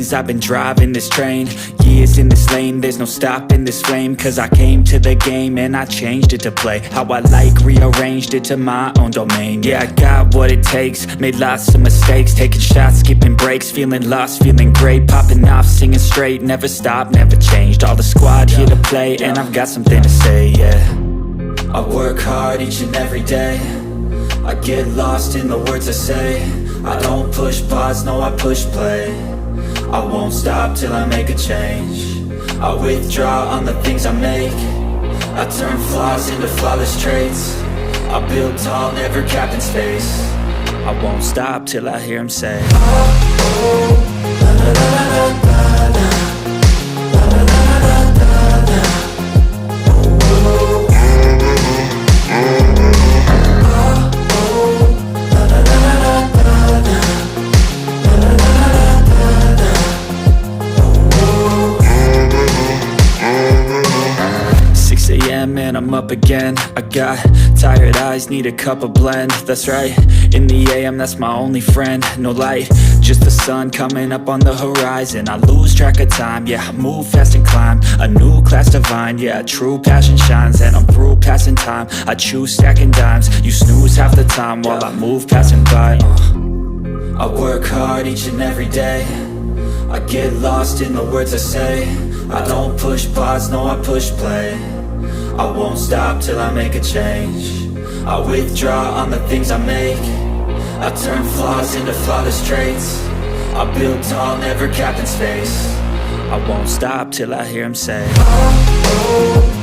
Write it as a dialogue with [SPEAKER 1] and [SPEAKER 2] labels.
[SPEAKER 1] chains. I've been driving this train, years in this lane, there's no stopping this flame. Cause I came to the game and I changed it to play how I like, rearranged it to my own domain. Yeah, I got what it takes, made lots of mistakes, taking shots, skipping breaks, feeling lost, feeling great, popping off, singing straight, never stopped, never changed. All the squad here to play, and I've got something to say, yeah. I work hard each and every day, I get lost in the words I say. I don't push pause, no, I push play. I won't stop till I make a change. I withdraw on the things I make. I turn flaws into flawless traits. I build tall, never capped in space. I won't stop till I hear him say, oh, oh, la la la la la la, la la la la la la, oh, oh, la la la la la la, la la la la la, oh, 6 a.m. and I'm up again. I got tired eyes, need a cup of blend. That's right, in the AM, that's my only friend. No light, just the sun coming up on the horizon. I lose track of time, yeah, I move fast and climb a new class divine, yeah, true passion shines. And I'm through passing time, I choose stacking dimes. You snooze half the time while I move passing by. I work hard each and every day, I get lost in the words I say. I don't push pause, no, I push play. I won't stop till I make a change. I withdraw on the things I make. I turn flaws into flawless traits. I build tall, never capped in space. I won't stop till I hear him say, oh, oh.